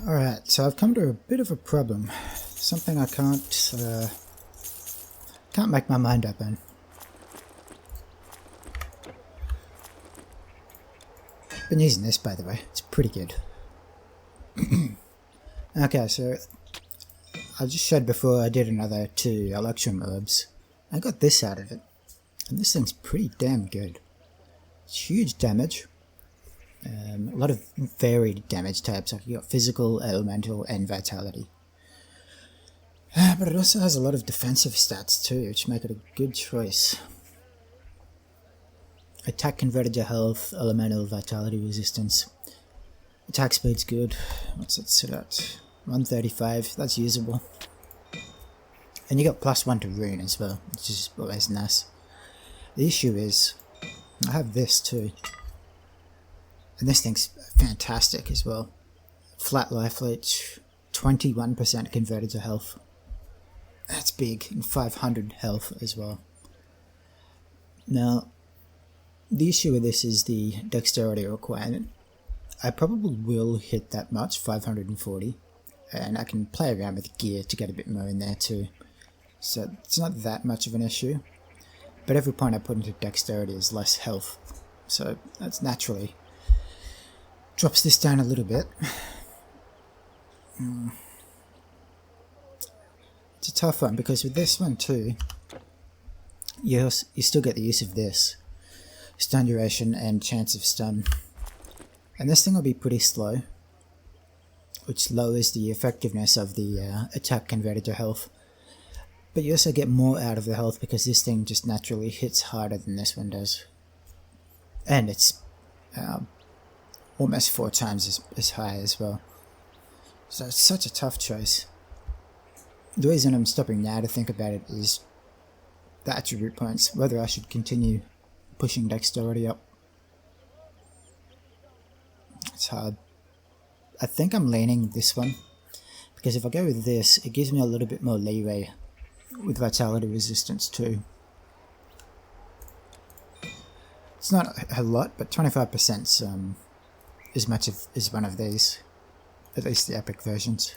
Alright, so I've come to a bit of a problem. Something I can't make my mind up on. Been using this, by the way. It's pretty good. Okay, so I just showed before I did another 2 Electrum Orbs. I got this out of it, and this thing's pretty damn good. It's huge damage. A lot of varied damage types, like you got physical, elemental, and vitality. But it also has a lot of defensive stats too, which make it a good choice. Attack converted to health, elemental, vitality resistance. Attack speed's good. What's it set at? 135, that's usable. And you got +1 to rune as well, which is always nice. The issue is, I have this too. And this thing's fantastic as well. Flat life leech, 21% converted to health. That's big, and 500 health as well. Now, the issue with this is the dexterity requirement. I probably will hit that much, 540, and I can play around with gear to get a bit more in there too. So it's not that much of an issue, but every point I put into dexterity is less health, so that's naturally drops this down a little bit. It's a tough one because with this one too, you still get the use of this stun duration and chance of stun, and this thing will be pretty slow, which lowers the effectiveness of the attack converted to health. But you also get more out of the health because this thing just naturally hits harder than this one does, and it's almost 4 times as high as well. So it's such a tough choice. The reason I'm stopping now to think about it is the attribute points, whether I should continue pushing dexterity up. It's hard. I think I'm leaning this one, because if I go with this, it gives me a little bit more leeway with vitality resistance too. It's not a lot, but 25%'s as much as one of these, at least the epic versions.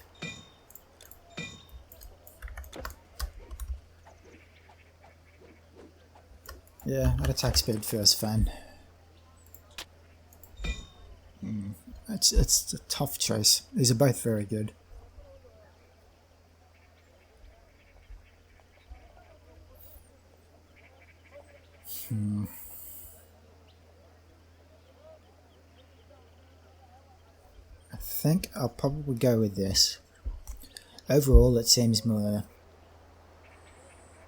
Yeah, that attack speed feels fine. It's a tough choice. These are both very good. I think I'll probably go with this. Overall, it seems more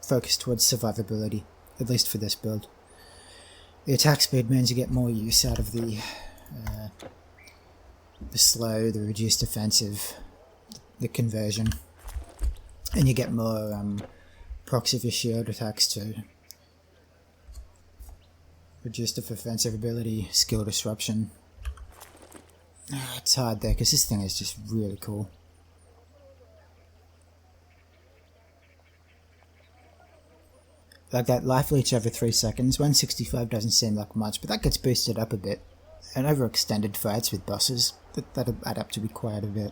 focused towards survivability, at least for this build. The attack speed means you get more use out of the slow, the reduced defensive, the conversion, and you get more procs of your shield attacks too. Reduced offensive ability, skill disruption. It's hard there because this thing is just really cool. Like that life leech over 3 seconds, 165 doesn't seem like much, but that gets boosted up a bit. And over extended fights with bosses, that'll add up to be quite a bit.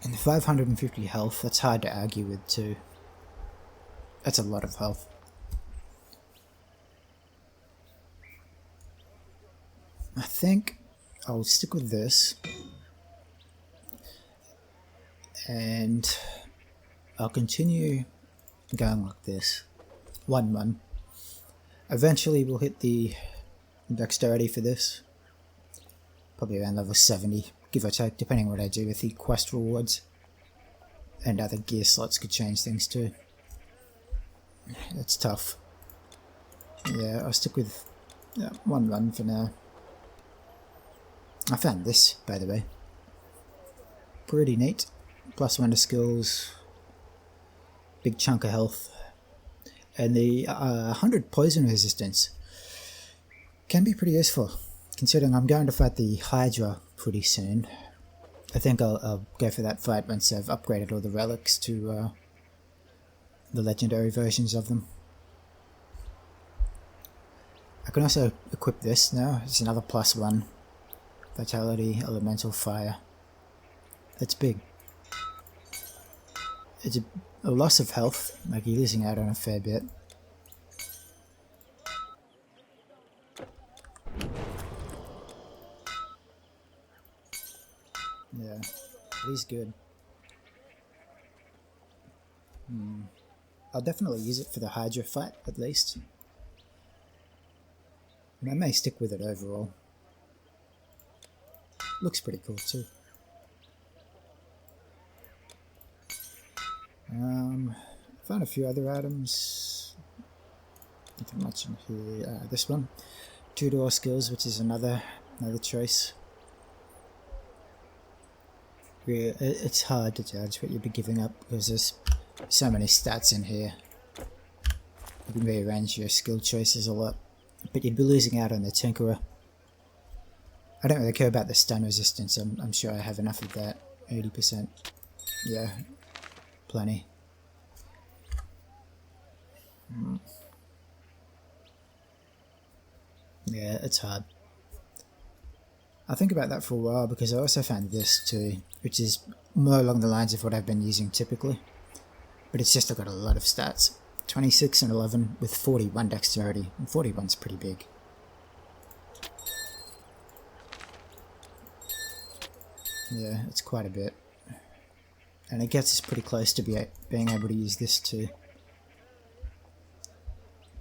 And the 550 health, that's hard to argue with too. That's a lot of health. I think I'll stick with this, and I'll continue going like this, 1-1. Eventually we'll hit the dexterity for this, probably around level 70, give or take, depending what I do with the quest rewards, and other gear slots could change things too. That's tough. Yeah, I'll stick with 1-1 for now. I found this, by the way. Pretty neat. +1 to skills. Big chunk of health. And the 100 poison resistance can be pretty useful, considering I'm going to fight the Hydra pretty soon. I think I'll go for that fight once I've upgraded all the relics to the legendary versions of them. I can also equip this now. It's another +1. Vitality, Elemental, Fire. That's big. It's a loss of health, like you're losing out on a fair bit. Yeah, it is good. I'll definitely use it for the Hydra fight, at least. And I may stick with it overall. Looks pretty cool too. Found a few other items. Nothing much in here. This one. 2-door skills, which is another choice. Yeah, it's hard to judge what you'd be giving up because there's so many stats in here. You can rearrange your skill choices a lot, but you'd be losing out on the Tinkerer. I don't really care about the stun resistance. I'm sure I have enough of that. 80%. Yeah, plenty. Yeah, it's hard. I think about that for a while because I also found this too, which is more along the lines of what I've been using typically. But it's just got a lot of stats. 26 and 11 with 41 dexterity, and 41's pretty big. Yeah, it's quite a bit. And it gets us pretty close to being able to use this too.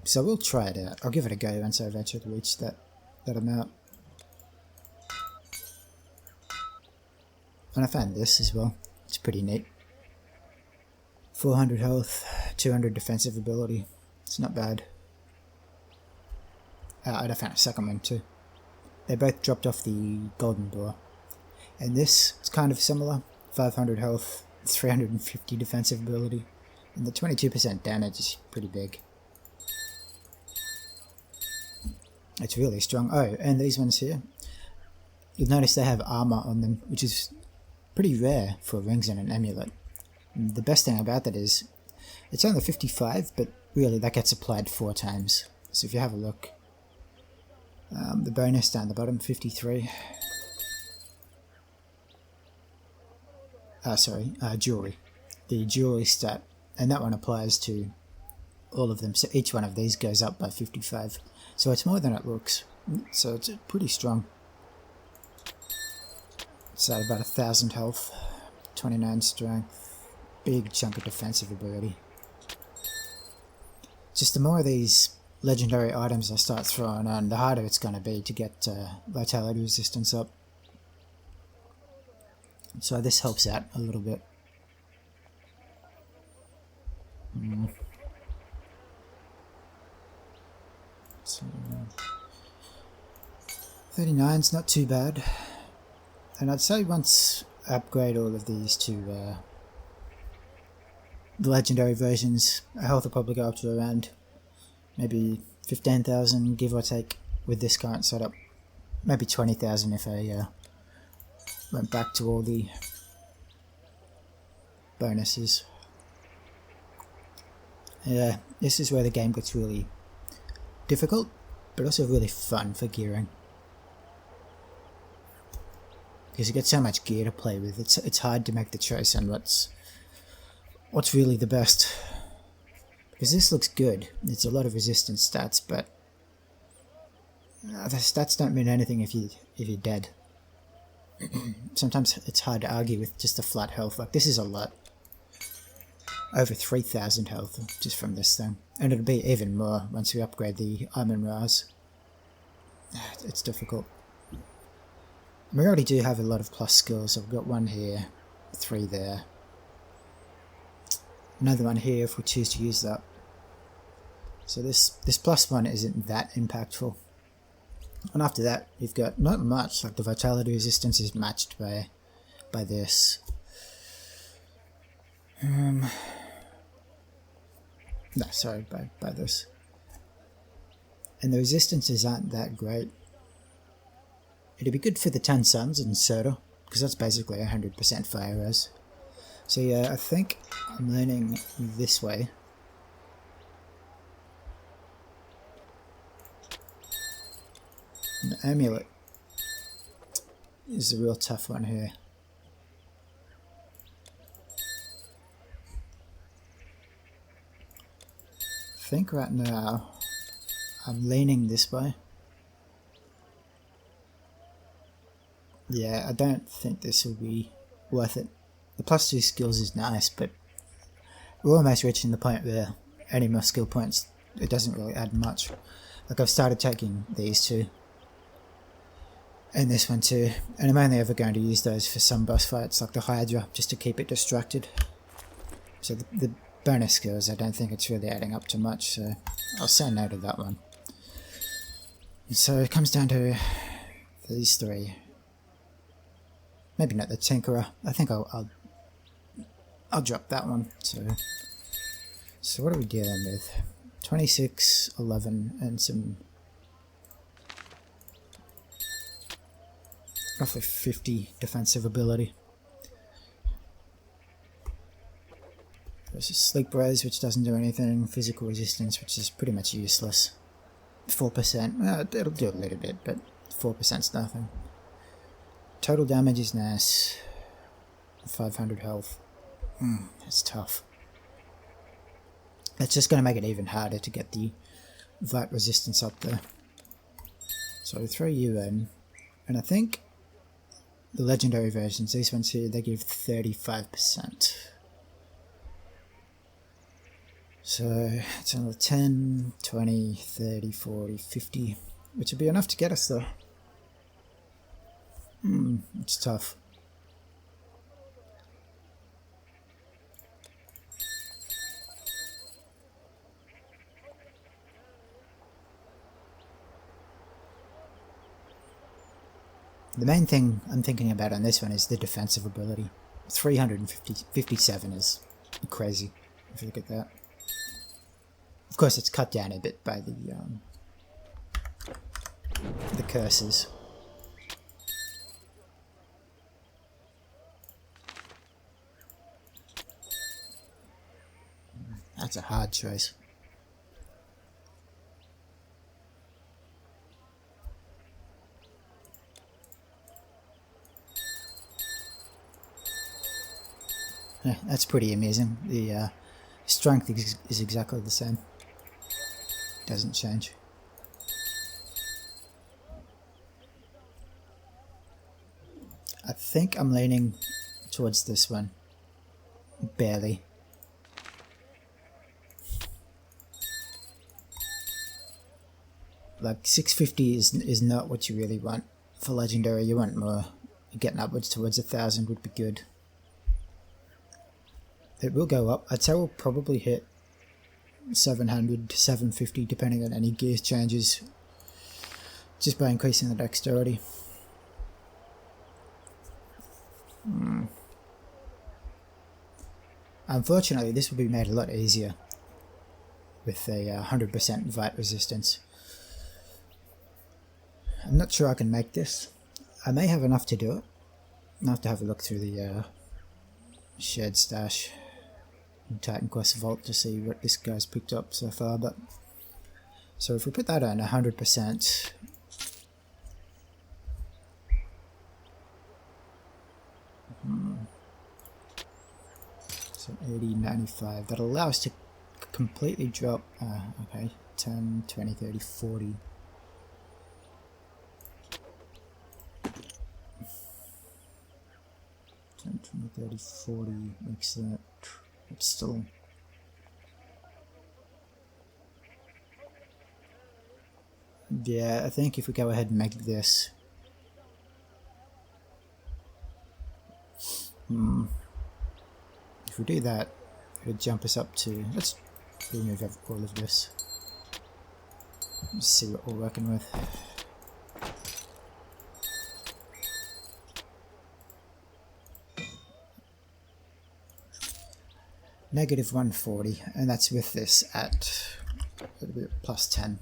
So we'll try it out. I'll give it a go once I've actually reached that amount. And I found this as well. It's pretty neat. 400 health, 200 defensive ability. It's not bad. I found a second one too. They both dropped off the golden door. And this is kind of similar. 500 health, 350 defensive ability. And the 22% damage is pretty big. It's really strong. Oh, and these ones here. You'll notice they have armor on them, which is pretty rare for rings and an amulet. And the best thing about that is it's only 55, but really that gets applied 4 times. So if you have a look, the bonus down the bottom, 53. Jewelry. The jewelry stat, and that one applies to all of them. So each one of these goes up by 55. So it's more than it looks. So it's pretty strong. It's at about 1,000 health, 29 strength, big chunk of defensive ability. Just the more of these legendary items I start throwing on, the harder it's going to be to get vitality resistance up. So this helps out a little bit. 39's not too bad. And I'd say once I upgrade all of these to the legendary versions, health will probably go up to around maybe 15,000, give or take, with this current setup. Maybe 20,000 if I went back to all the bonuses. Yeah, this is where the game gets really difficult, but also really fun for gearing. Because you get so much gear to play with, it's hard to make the choice on what's really the best. Because this looks good, it's a lot of resistance stats, but the stats don't mean anything if you're dead. Sometimes it's hard to argue with just the flat health. Like this is a lot. Over 3,000 health just from this thing. And it'll be even more once we upgrade the Amun-Ra's. It's difficult. We already do have a lot of plus skills. I've got 1 here, 3 there. Another one here if we choose to use that. So this +1 isn't that impactful. And after that, you've got not much. Like the vitality resistance is matched by this. No, sorry, by this. And the resistances aren't that great. It'd be good for the 10 Suns and Soda, because that's basically 100% fire res. So yeah, I think I'm leaning this way. And the amulet is a real tough one here. I think right now I'm leaning this way. Yeah, I don't think this will be worth it. The +2 skills is nice, but we're almost reaching the point where any more skill points, it doesn't really add much. Like, I've started taking these two and this one too, and I'm only ever going to use those for some boss fights like the Hydra, just to keep it distracted. So the bonus skills, I don't think it's really adding up to much, so I'll say no to that one. So it comes down to these three. Maybe not the Tinkerer. I think I'll drop that one. So what are we dealing with? 26, 11, and some roughly 50 defensive ability. Versus Sleep Res, which doesn't do anything. Physical resistance, which is pretty much useless. 4%. It'll do a little bit, but 4%'s nothing. Total damage is nice. 500 health. That's tough. It's just going to make it even harder to get the Vite resistance up there. So we throw you in. And I think the legendary versions, these ones here, they give 35%. So it's another 10, 20, 30, 40, 50, which would be enough to get us there. It's tough. The main thing I'm thinking about on this one is the defensive ability. 357 is crazy, if you look at that. Of course, it's cut down a bit by the curses. That's a hard choice. Yeah, that's pretty amazing. The strength is exactly the same. Doesn't change. I think I'm leaning towards this one. Barely. Like 650 is not what you really want for legendary. You want more. Getting upwards towards 1,000 would be good. It will go up. I'd say we'll probably hit 700 to 750 depending on any gear changes, just by increasing the dexterity. Unfortunately, this will be made a lot easier with a 100% Vite resistance. I'm not sure I can make this. I may have enough to do it. I'll have to have a look through the shared stash in Titan Quest Vault to see what this guy's picked up so far. But so if we put that on 100%, so 80, 95, that'll allow us to completely drop, okay, 10, 20, 30, 40. 10, 20, 30, 40 makes that, it's still, yeah, I think if we go ahead and make this, if we do that, it would jump us up to, let's remove all of this, let's see what we're working with. Negative 140, and that's with this at a little bit plus 10.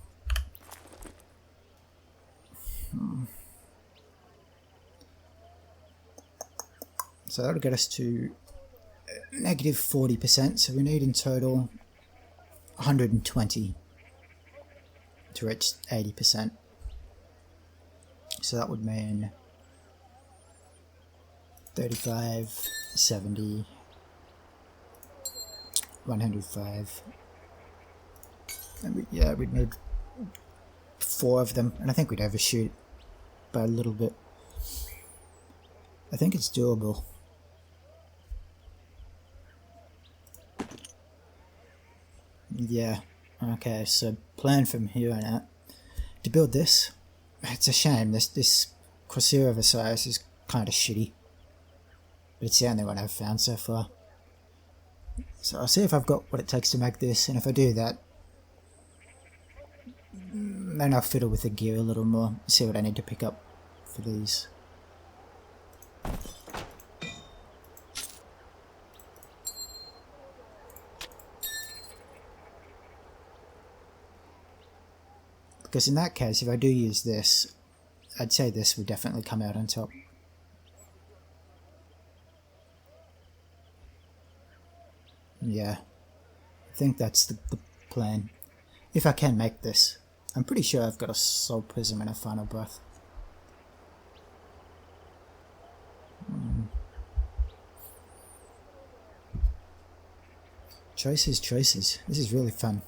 So that'll get us to negative 40%, so we need in total 120 to reach 80%. so that would mean 35, 70, 105. And yeah, we'd need 4 of them, and I think we'd overshoot by a little bit. I think it's doable. Yeah, okay, so plan from here on out. To build this, it's a shame, this Corsair of Osiris is kind of shitty. But it's the only one I've found so far. So I'll see if I've got what it takes to make this, and if I do that, then I'll fiddle with the gear a little more, see what I need to pick up for these. Because in that case, if I do use this, I'd say this would definitely come out on top. Yeah, I think that's the plan. If I can make this. I'm pretty sure I've got a Soul Prism and a Final Breath. Choices, choices. This is really fun.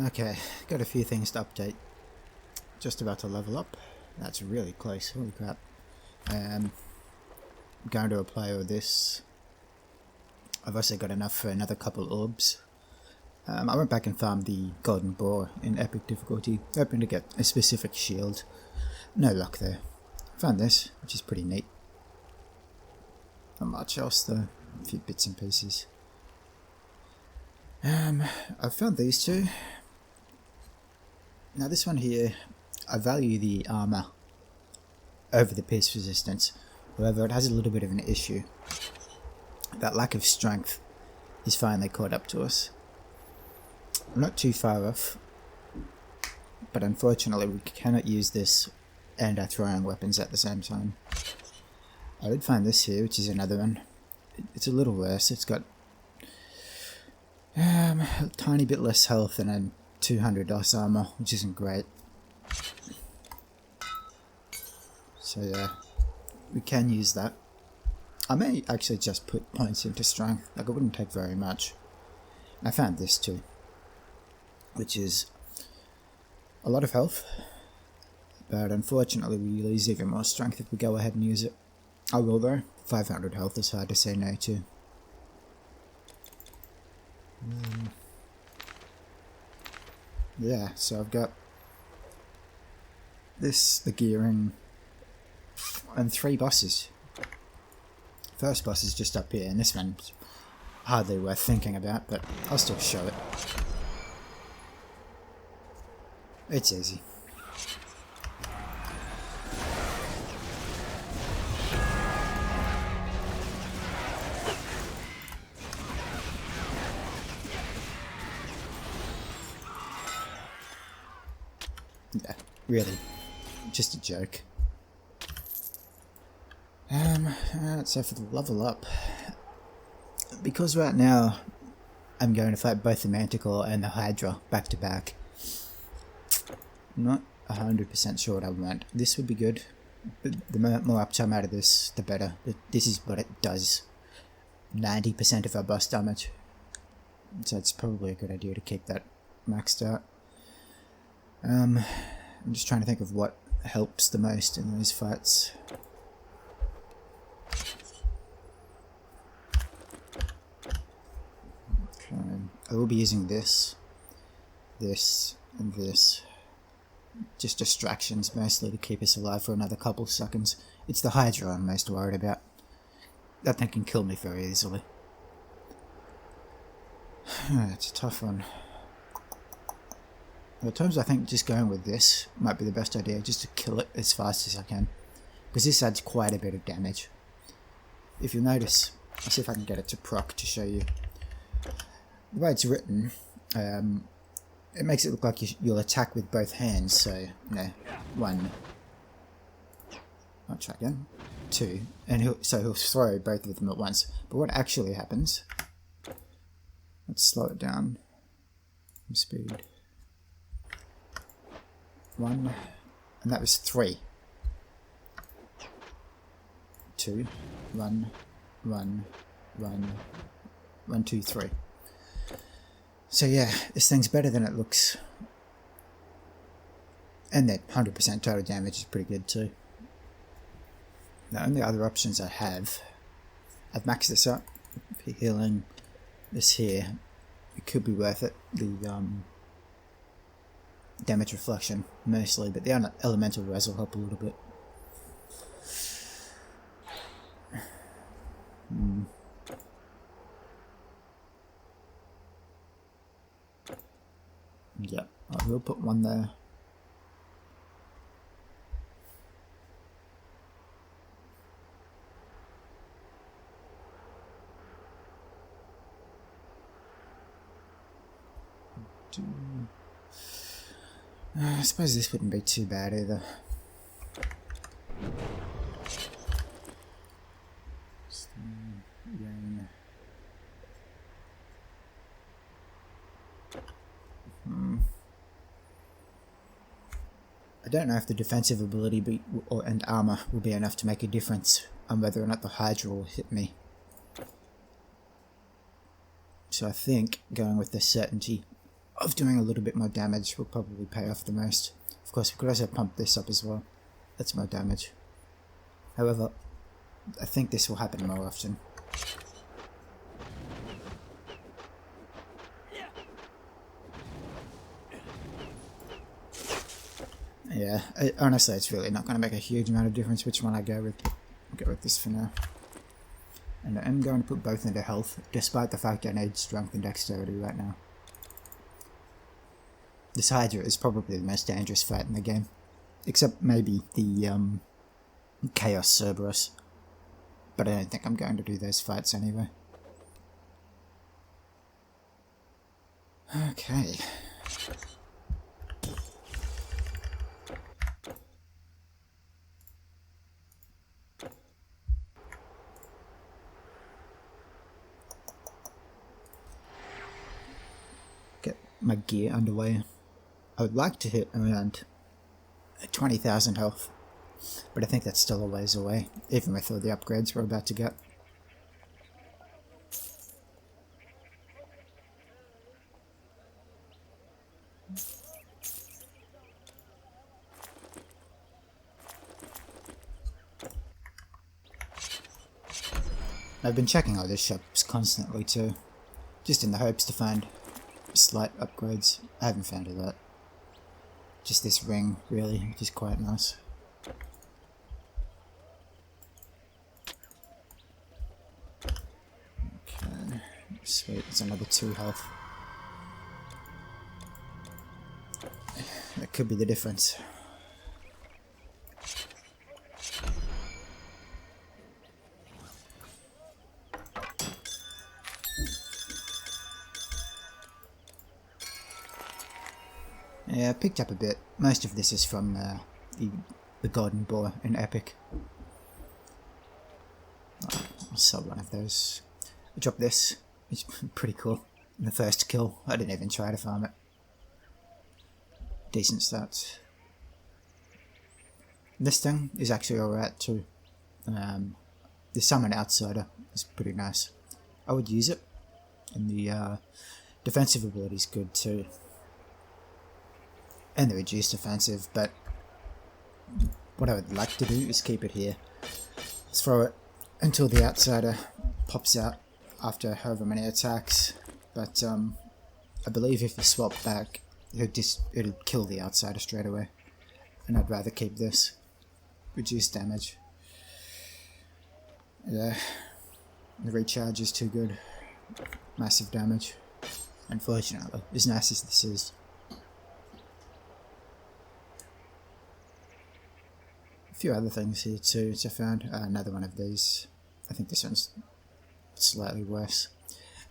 Okay, got a few things to update. Just about to level up. That's really close, holy crap. I'm going to apply all this. I've also got enough for another couple orbs. I went back and farmed the golden boar in epic difficulty, hoping to get a specific shield. No luck there. Found this, which is pretty neat. Not much else though, a few bits and pieces. I found these two. Now this one here, I value the armor over the pierce resistance. However, it has a little bit of an issue. That lack of strength is finally caught up to us. I'm not too far off, but unfortunately we cannot use this and our throwing weapons at the same time. I did find this here, which is another one. It's a little worse. It's got a tiny bit less health and a 200 DOS armor, which isn't great. So yeah, we can use that. I may actually just put points into strength, like it wouldn't take very much. I found this too, which is a lot of health, but unfortunately we lose even more strength if we go ahead and use it. I will though, 500 health is hard to say no to. Yeah, so I've got this, the gearing, and 3 bosses. First boss is just up here, and this one's hardly worth thinking about, but I'll still show it. It's easy. Yeah, really, just a joke. So for the level up, because right now I'm going to fight both the Manticore and the Hydra back to back. Not 100% sure what I want. This would be good, but the more uptime out of this, the better. This is what it does. 90% of our burst damage. So it's probably a good idea to keep that maxed out. I'm just trying to think of what helps the most in those fights. Okay, I will be using this, and this. Just distractions mostly to keep us alive for another couple seconds. It's the Hydra I'm most worried about. That thing can kill me very easily. It's a tough one. At times I think just going with this might be the best idea, just to kill it as fast as I can. Because this adds quite a bit of damage. If you'll notice, I'll see if I can get it to proc to show you. The way it's written, it makes it look like you'll attack with both hands, so, you know, 1. I'll try again. 2. And he'll throw both of them at once. But what actually happens, let's slow it down. Speed. 1. And that was 3. 2. 1. 1. 1. 1, 2, 3. So yeah, this thing's better than it looks. And that 100% total damage is pretty good too. The only other options I have, I've maxed this up for healing this here. It could be worth it, the damage reflection mostly, but the elemental res will help a little bit. Yeah, I will put 1 there. I suppose this wouldn't be too bad either. I don't know if the defensive ability and armor will be enough to make a difference on whether or not the Hydra will hit me. So I think going with the certainty of doing a little bit more damage will probably pay off the most. Of course, we could also pump this up as well. That's more damage. However, I think this will happen more often. Yeah, honestly, it's really not going to make a huge amount of difference which one I go with. I'll go with this for now. And I'm going to put both into health, despite the fact I need strength and dexterity right now. This Hydra is probably the most dangerous fight in the game. Except maybe the Chaos Cerberus. But I don't think I'm going to do those fights anyway. Okay. Get my gear underway. I would like to hit around 20,000 health, but I think that's still a ways away, even with all the upgrades we're about to get. I've been checking all these shops constantly too, just in the hopes to find slight upgrades. I haven't found a lot. Just this ring, really, which is quite nice. Okay, sweet, it's another 2 health. That could be the difference. Yeah, I picked up a bit. Most of this is from the Golden Boar in Epic. I'll sell one of those. I dropped this. It's pretty cool. In the first kill, I didn't even try to farm it. Decent stats. This thing is actually alright too. The Summon Outsider is pretty nice. I would use it. And the defensive ability is good too. And the reduced offensive, but what I would like to do is keep it here. Let's throw it until the Outsider pops out after however many attacks. But I believe if you swap back, it'll kill the Outsider straight away. And I'd rather keep this. Reduce damage. Yeah, the recharge is too good. Massive damage. Unfortunately, as nice as this is. A few other things here too, which I found. Another one of these. I think this one's slightly worse.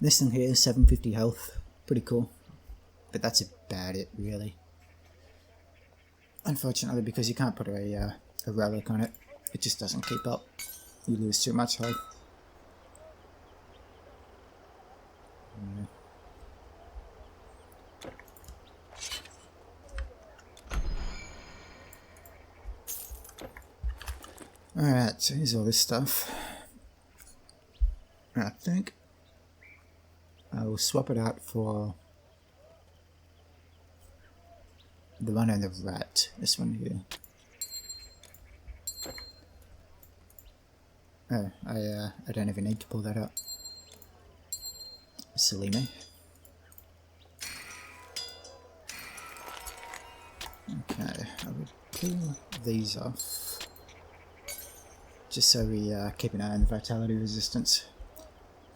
This thing here is 750 health. Pretty cool. But that's about it, really. Unfortunately, because you can't put a relic on it, it just doesn't keep up. You lose too much health. Alright, so here's all this stuff. I think I will swap it out for the one on the right, this one here. Oh, I don't even need to pull that up. Silly me. Okay, I will pull these off. Just so we keep an eye on the vitality resistance.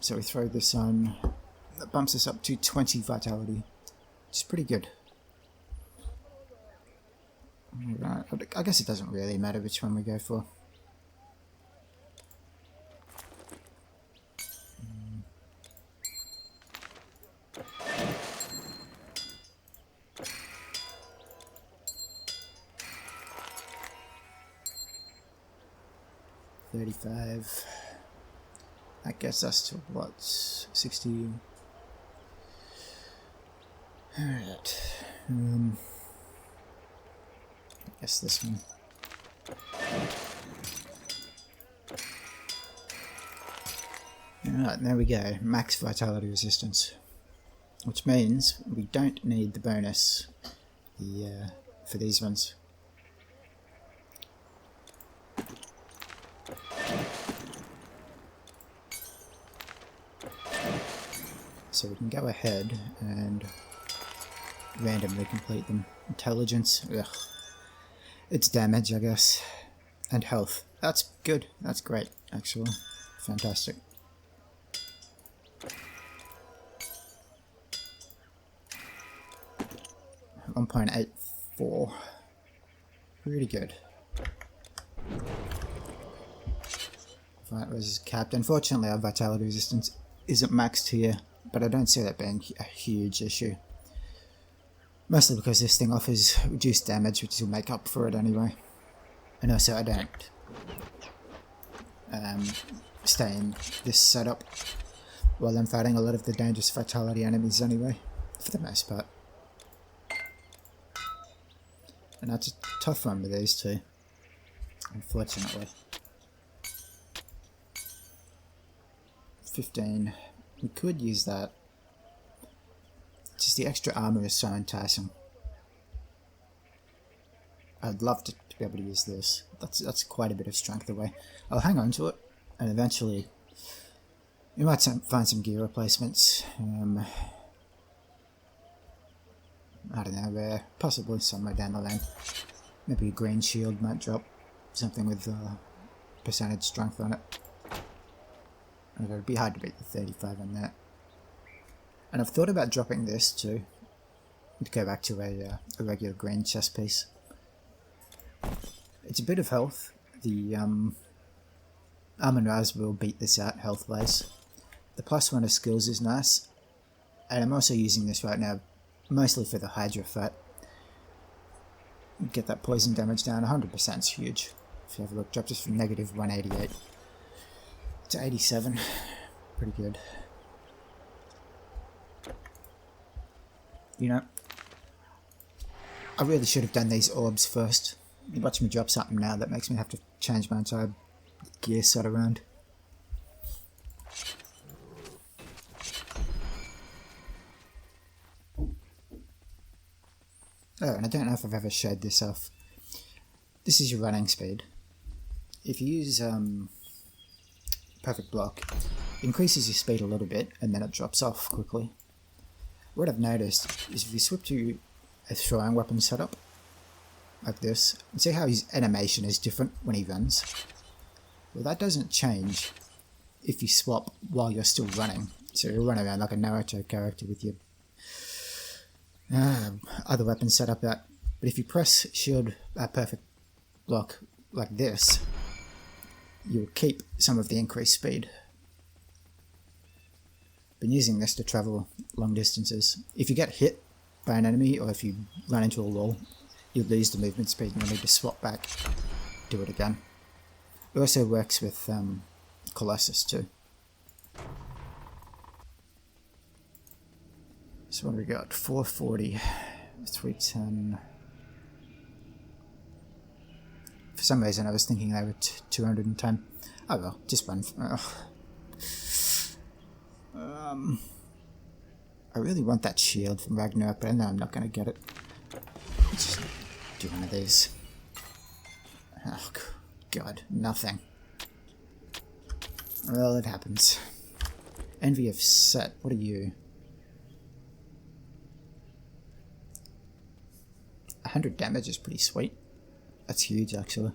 So we throw this on. That bumps us up to 20 vitality. Which is pretty good. Alright, I guess it doesn't really matter which one we go for. $35. That gets us to what? 60. Alright. I guess this one. Alright, there we go. Max vitality resistance. Which means we don't need the bonus for these ones. So we can go ahead and randomly complete them. Intelligence, ugh. It's damage, I guess. And health. That's good. That's great, actually. Fantastic. $1.84. Pretty good. Right, was capped. Unfortunately, our vitality resistance isn't maxed here, but I don't see that being a huge issue. Mostly because this thing offers reduced damage, which will make up for it anyway. And also I don't stay in this setup while I'm fighting a lot of the dangerous vitality enemies anyway, for the most part. And that's a tough one with these two, unfortunately. 15. We could use that. Just the extra armor is so enticing. I'd love to be able to use this. That's quite a bit of strength away. I'll hang on to it, and eventually we might find some gear replacements. I don't know where. Possibly somewhere down the lane. Maybe a green shield might drop. Something with percentage strength on it. And it'd be hard to beat the 35 on that. And I've thought about dropping this too, to go back to a regular green chest piece. It's a bit of health. The Almond Rise will beat this out health-wise. The +1 of skills is nice, and I'm also using this right now mostly for the Hydra fight. Get that poison damage down. 100% is huge. If you have a look, drops us from -188 to 87. Pretty good. You know, I really should have done these orbs first. You watch me drop something now that makes me have to change my entire gear set around. Oh, and I don't know if I've ever showed this off. This is your running speed. If you use perfect block, it increases your speed a little bit and then it drops off quickly. What I've noticed is if you switch to a throwing weapon setup like this, and see how his animation is different when he runs? Well, that doesn't change if you swap while you're still running. So you'll run around like a Naruto character with your other weapons set up that. But if you press shield perfect block like this, you'll keep some of the increased speed. Been using this to travel long distances. If you get hit by an enemy or if you run into a wall, you'll lose the movement speed and you'll need to swap back, do it again. It also works with Colossus too. So what do we got? 440, 310. For some reason I was thinking they were 210. Oh well, just one. I really want that shield from Ragnarok, but I know I'm not going to get it. Let's just do one of these. Oh god, nothing. Well, it happens. Envy of Set, what are you? 100 damage is pretty sweet. That's huge, actually.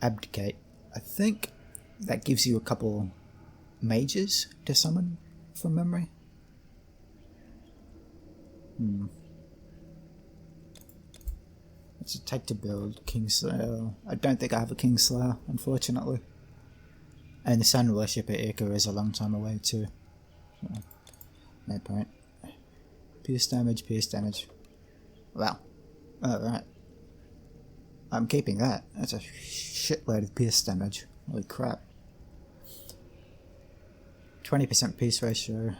Abdicate. I think that gives you a couple mages to summon from memory. What's it take to build Kingslayer? I don't think I have a Kingslayer, unfortunately. And the Sun Worshipper Ica is a long time away too. So, no point. Pierce damage, pierce damage. Wow. Alright. I'm keeping that. That's a shitload of pierce damage. Holy crap. 20% pierce ratio.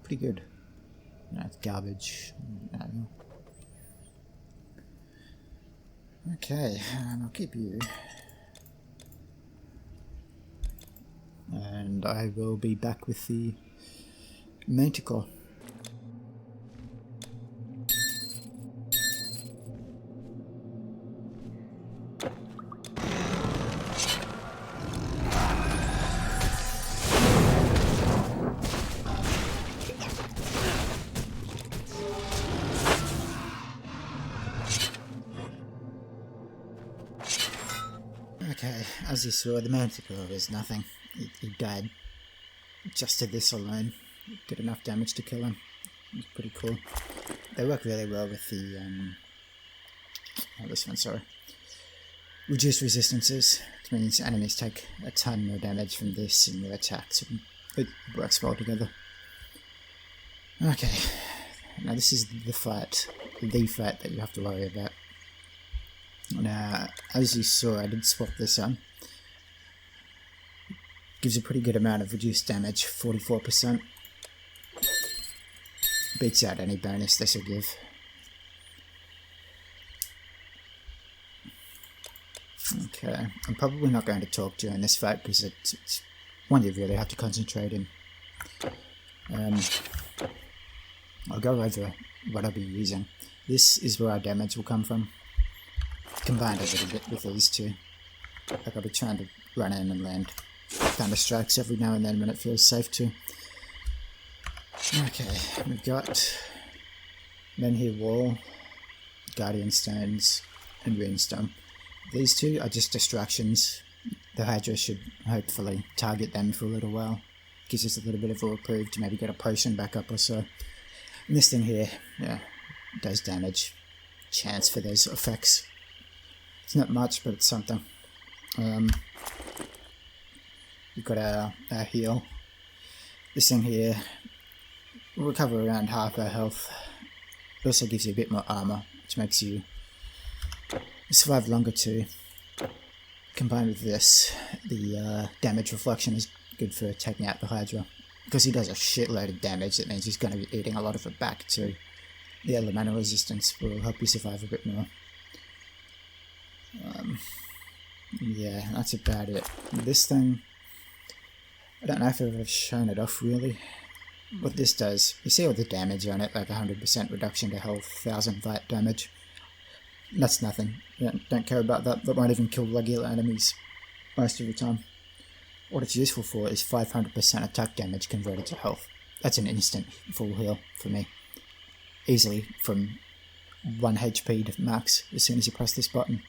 Pretty good. No, it's garbage. No. Okay, I'll keep you. And I will be back with the Manticore. Okay, as you saw, the Manticore was nothing. He died just to this alone. Did enough damage to kill him. It was pretty cool. They work really well with the this one, sorry. Reduced resistances, which means enemies take a ton more damage from this in their attacks. It works well together. Okay, now this is the fight that you have to worry about. Now, as you saw, I did swap this on. Gives a pretty good amount of reduced damage, 44%. Beats out any bonus this will give. Okay, I'm probably not going to talk during this fight because it's one you really have to concentrate in. I'll go over what I'll be using. This is where our damage will come from. Combined a little bit with these two. Like I'll be trying to run in and land thunder strikes every now and then when it feels safe to. Okay, we've got Menhir Wall, Guardian Stones, and Runestone. These two are just distractions. The Hydra should hopefully target them for a little while. Gives us a little bit of a reprieve to maybe get a potion back up or so. And this thing here, yeah, does damage. Chance for those effects. It's not much, but it's something. We've got our heal. This thing here will recover around half our health. It also gives you a bit more armor, which makes you survive longer too. combined with this, the damage reflection is good for taking out the Hydra. Because he does a shitload of damage, it means he's going to be eating a lot of it back too. The elemental resistance will help you survive a bit more. Yeah, that's about it. This thing, I don't know if I've ever shown it off really. What this does, you see all the damage on it, like 100% reduction to health, 1000 fight damage. That's nothing. Don't care about that. That won't even kill regular enemies most of the time. What it's useful for is 500% attack damage converted to health. That's an instant full heal for me. Easily from 1 HP to max as soon as you press this button.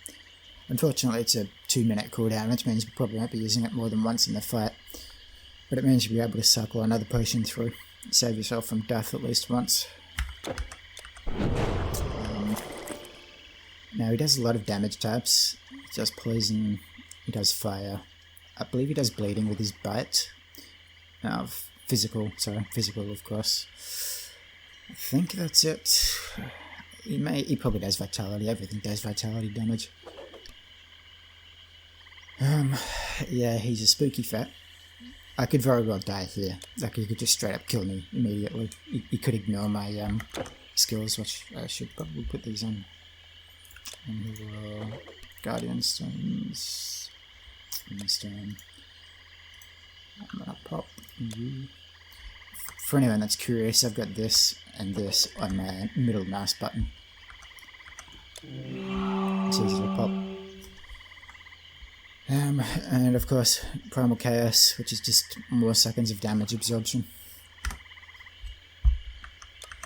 Unfortunately it's a 2-minute cooldown, which means you probably won't be using it more than once in the fight. But it means you'll be able to cycle another potion through. Save yourself from death at least once. Now he does a lot of damage types. He does poison, he does fire. I believe he does bleeding with his bite. Physical of course. I think that's it. He probably does vitality, everything does vitality damage. Yeah, he's a spooky fat. I could very well die here. Like, he could just straight up kill me immediately. He could ignore my skills, which I should probably put these on. And he will... Guardian Stones... Stone. I'm gonna pop you. For anyone that's curious, I've got this and this on my middle mouse button. It's easy to pop. And of course, Primal Chaos, which is just more seconds of damage absorption.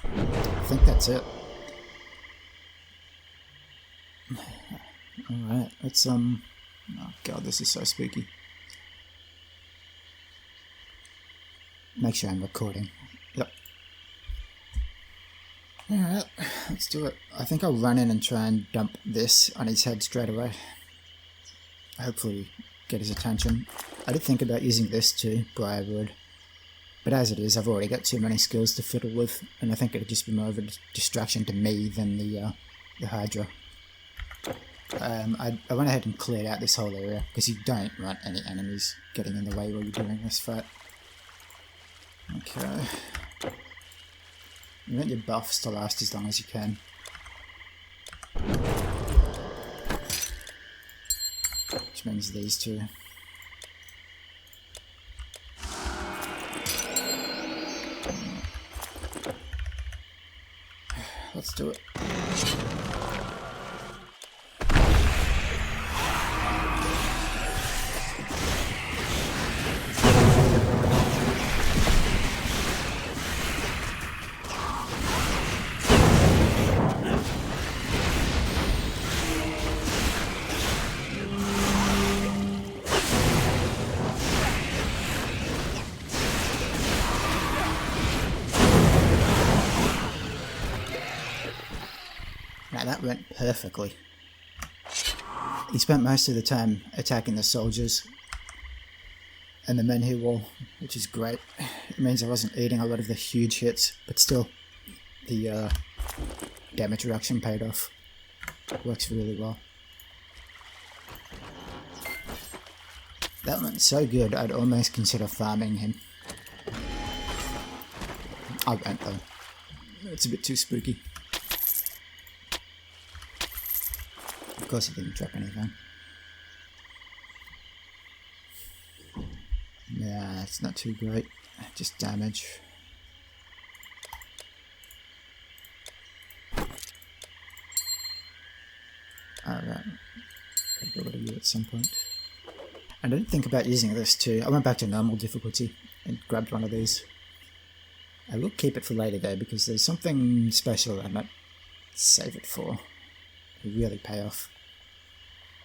I think that's it. Alright, let's oh god, this is so spooky. Make sure I'm recording. Yep. Alright, let's do it. I think I'll run in and try and dump this on his head straight away. Hopefully get his attention. I did think about using this too, Briarwood. But as it is, I've already got too many skills to fiddle with, and I think it'd just be more of a distraction to me than the Hydra. I went ahead and cleared out this whole area, because you don't want any enemies getting in the way while you're doing this fight. Okay. You want your buffs to last as long as you can. Which means these two. Let's do it. Now that went perfectly. He spent most of the time attacking the soldiers and the men who wall, which is great. It means I wasn't eating a lot of the huge hits, but still, the damage reduction paid off. Works really well. That went so good, I'd almost consider farming him. I won't though. It's a bit too spooky. Of course it didn't drop anything. Yeah, it's not too great. Just damage. Alright. Gotta get rid of you at some point. I didn't think about using this too. I went back to normal difficulty and grabbed one of these. I will keep it for later though, because there's something special I might save it for. It'll really pay off.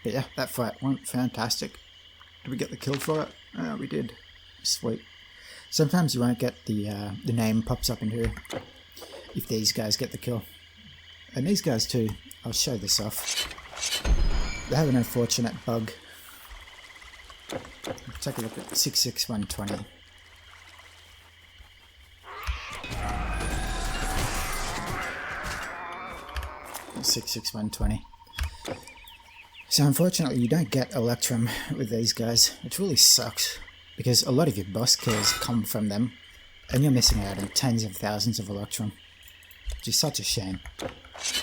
But yeah, that fight went fantastic. Did we get the kill for it? Oh, we did. Sweet. Sometimes you won't get the name pops up in here if these guys get the kill. And these guys too. I'll show this off. They have an unfortunate bug. Take a look at 66120. So unfortunately you don't get Electrum with these guys, which really sucks, because a lot of your boss kills come from them, and you're missing out on tens of thousands of Electrum, which is such a shame.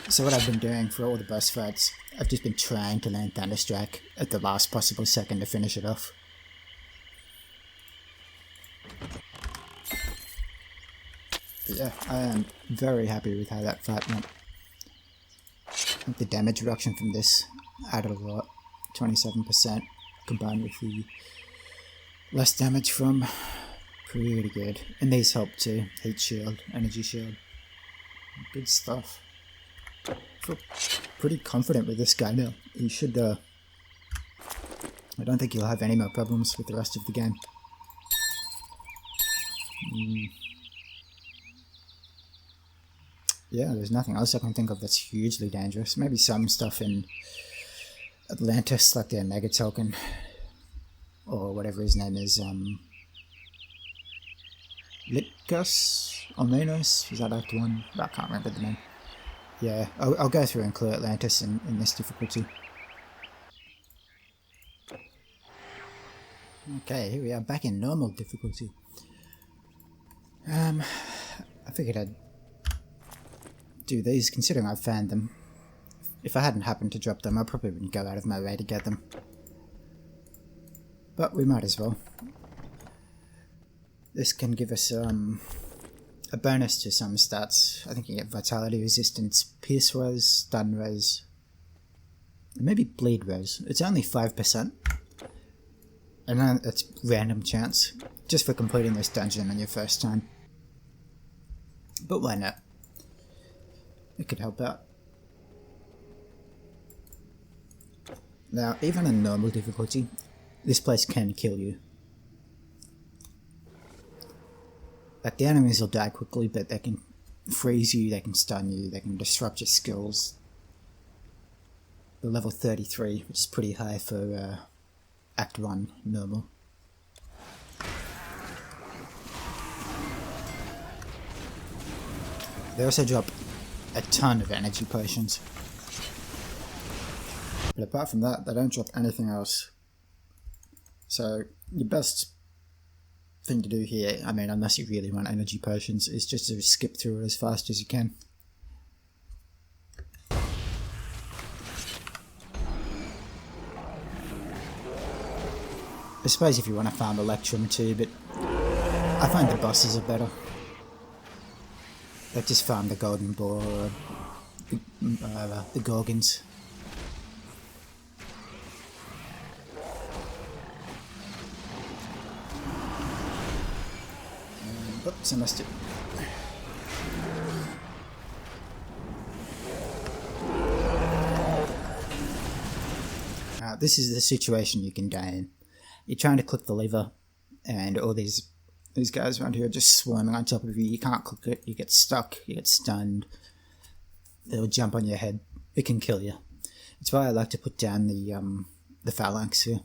So what I've been doing for all the boss fights, I've just been trying to land Thunderstrike at the last possible second to finish it off. But yeah, I am very happy with how that fight went. I think the damage reduction from this added a lot, 27%, combined with the less damage from, pretty good. And these help too, heat shield, energy shield, good stuff. I feel pretty confident with this guy now. He should, I don't think he'll have any more problems with the rest of the game. Yeah, there's nothing else I can think of that's hugely dangerous. Maybe some stuff in Atlantis, like their Mega Token, or whatever his name is, Litkus? Almenos? Is that like the one? I can't remember the name. Yeah, I'll go through and clear Atlantis in this difficulty. Okay, here we are back in normal difficulty. I figured I'd do these, considering I found them. If I hadn't happened to drop them, I probably wouldn't go out of my way to get them. But we might as well. This can give us a bonus to some stats. I think you get Vitality Resistance, Pierce Res, Stun Res, and maybe Bleed Res. It's only 5%. And then it's random chance, just for completing this dungeon on your first time. But why not? It could help out. Now, even in normal difficulty, this place can kill you. Like, the enemies will die quickly, but they can freeze you, they can stun you, they can disrupt your skills. The level 33, which is pretty high for Act 1 normal. They also drop a ton of energy potions. But apart from that, they don't drop anything else. So your best thing to do here, I mean, unless you really want energy potions, is just to skip through it as fast as you can. I suppose if you want to farm Electrum too, but I find the bosses are better. Like, just farm the Golden Boar or the Gorgons. Oops, I missed it. This is the situation you can die in. You're trying to click the lever, and all these guys around here are just swarming on top of you. You can't click it, you get stuck, you get stunned. They'll jump on your head. It can kill you. That's why I like to put down the phalanx here.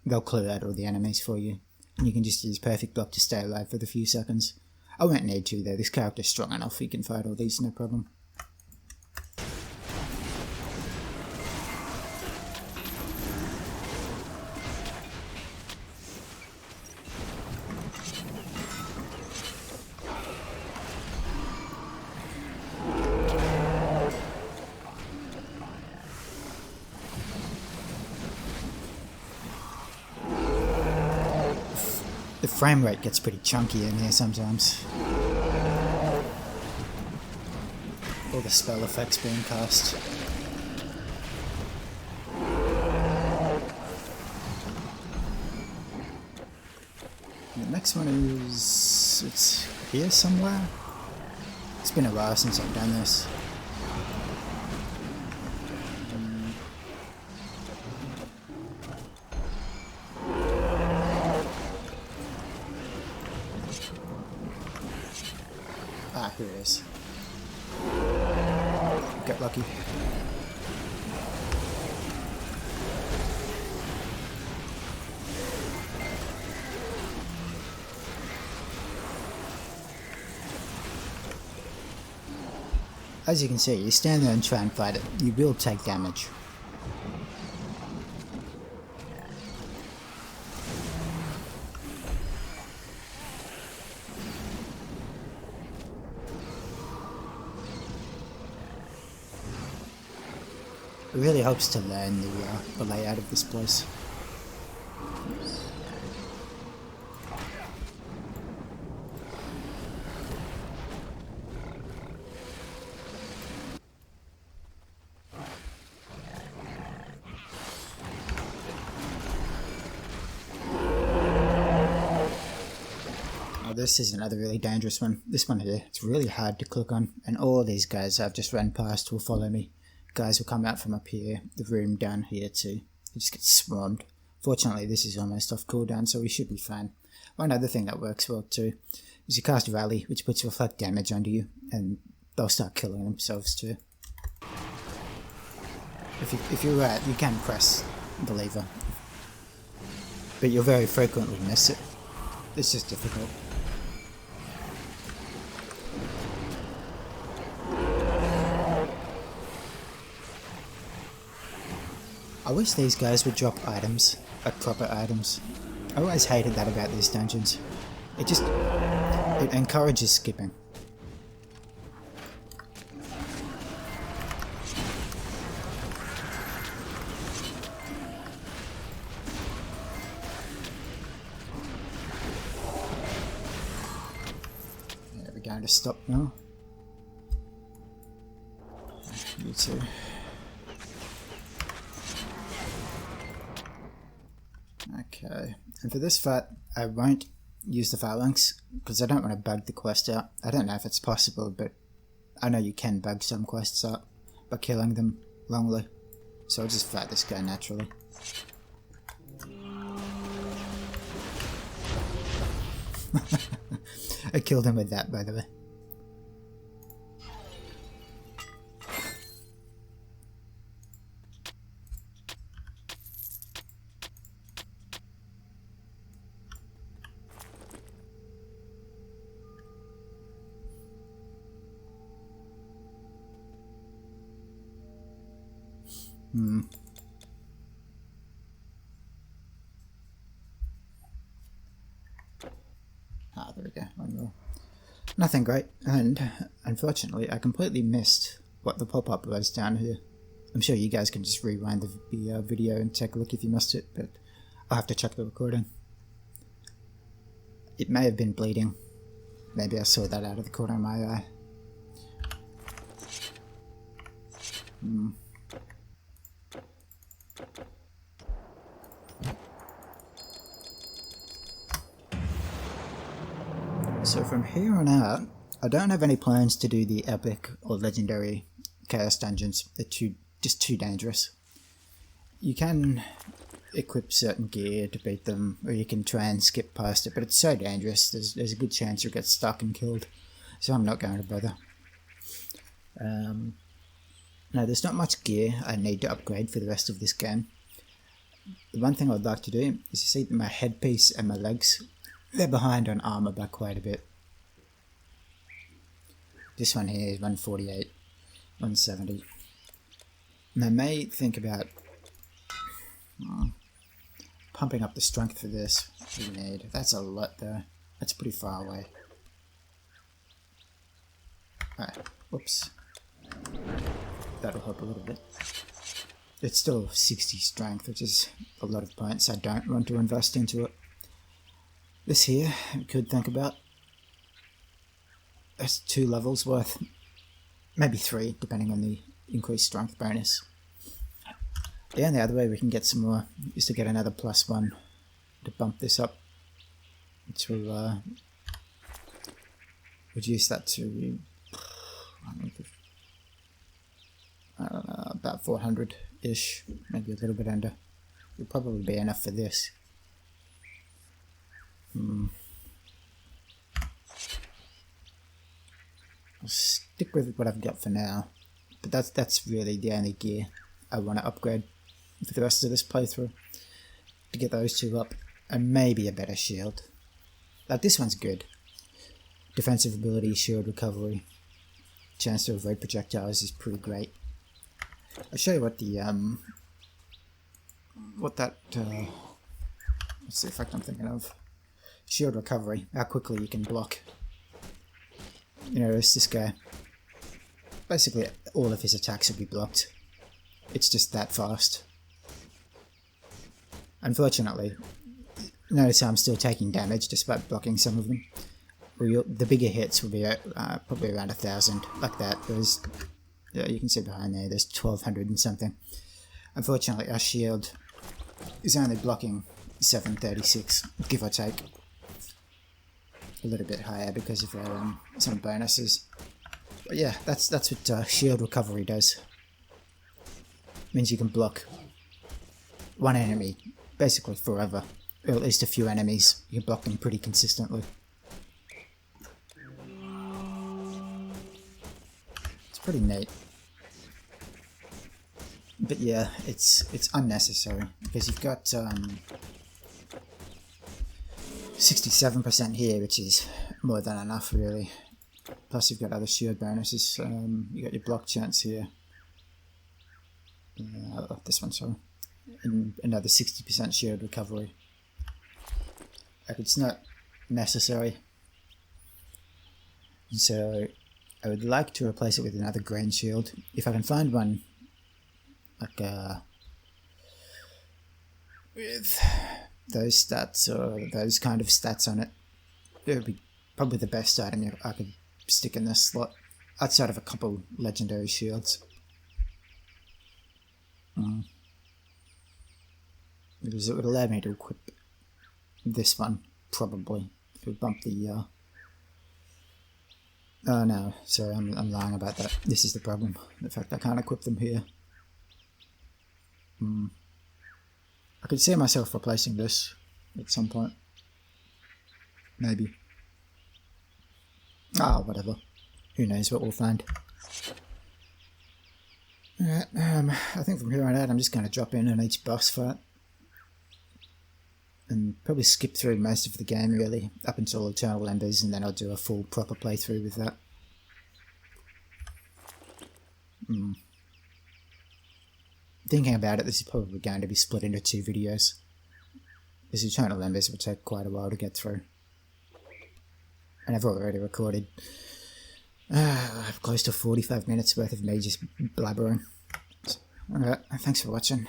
They'll clear out all the enemies for you. And you can just use Perfect Block to stay alive for the few seconds. I won't need to though, this character's strong enough, he can fight all these no problem. The frame rate gets pretty chunky in here sometimes. All the spell effects being cast. The next one is... it's here somewhere? It's been a while since I've done this. Ah, here it is. Get lucky. As you can see, you stand there and try and fight it, you will take damage. It really helps to learn the layout of this place. This is another really dangerous one. This one here, it's really hard to click on, and all these guys I've just run past will follow me. Guys will come out from up here, the room down here too. You just get swarmed. Fortunately, this is almost off cooldown, so we should be fine. One other thing that works well too is you cast Rally, which puts reflect damage onto you, and they'll start killing themselves too. If you're right, you can press the lever, but you'll very frequently miss it. It's just difficult. I wish these guys would drop items, like proper items. I always hated that about these dungeons. It encourages skipping. Yeah, we're going to stop now. You too. Okay, and for this fight, I won't use the phalanx because I don't want to bug the quest out. I don't know if it's possible, but I know you can bug some quests out by killing them wrongly. So I'll just fight this guy naturally. I killed him with that, by the way. Ah, there we go, one more. Nothing great, and unfortunately I completely missed what the pop-up was down here. I'm sure you guys can just rewind the video and take a look if you missed it, but I'll have to check the recording. It may have been bleeding. Maybe I saw that out of the corner of my eye. So from here on out, I don't have any plans to do the epic or legendary chaos dungeons. They're just too dangerous. You can equip certain gear to beat them, or you can try and skip past it, but it's so dangerous, there's a good chance you'll get stuck and killed. So I'm not going to bother. No, there's not much gear I need to upgrade for the rest of this game. The one thing I'd like to do is you see my headpiece and my legs. They're behind on armor by quite a bit. This one here is 148, 170. And I may think about pumping up the strength for this. We need. That's a lot though. That's pretty far away. Alright, whoops. That'll help a little bit. It's still 60 strength, which is a lot of points I don't want to invest into it. This here, we could think about. That's 2 levels worth. Maybe 3, depending on the increased strength bonus. The only other way we can get some more is to get another +1 to bump this up. Which will reduce that to about 400-ish, maybe a little bit under. Will probably be enough for this. I'll stick with what I've got for now, but that's really the only gear I want to upgrade for the rest of this playthrough, to get those 2 up, and maybe a better shield. Like, this one's good. Defensive ability, shield recovery, chance to avoid projectiles is pretty great. I'll show you what the what's the effect I'm thinking of. Shield recovery, how quickly you can block. You know, this guy, basically all of his attacks will be blocked. It's just that fast. Unfortunately, notice how I'm still taking damage despite blocking some of them. The bigger hits will be probably around 1,000, like that. There's, yeah, you can see behind there, there's 1,200 and something. Unfortunately, our shield is only blocking 736, give or take. A little bit higher because of our, some bonuses. But yeah, that's what shield recovery does. Means you can block one enemy basically forever, or at least a few enemies. You can block them pretty consistently. It's pretty neat. But yeah, it's unnecessary because you've got 67% here, which is more than enough really. Plus you've got other shield bonuses. You got your block chance here. This one, sorry. And another 60% shield recovery. Like, it's not necessary. So I would like to replace it with another green shield. If I can find one like with those stats or those kind of stats on it, it would be probably the best item I could stick in this slot, outside of a couple legendary shields. Because it would allow me to equip this one, probably. It would bump the oh no, sorry, I'm lying about that. This is the problem, the fact I can't equip them here. I could see myself replacing this at some point. Maybe. Ah, whatever. Who knows what we'll find. Alright, I think from here on out I'm just going to drop in on each boss fight. And probably skip through most of the game really, up until Eternal Embers, and then I'll do a full proper playthrough with that. Thinking about it, this is probably going to be split into 2 videos. This Eternal Embers will take quite a while to get through. And I've already recorded close to 45 minutes worth of me just blabbering. So, alright, thanks for watching.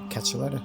Catch you later.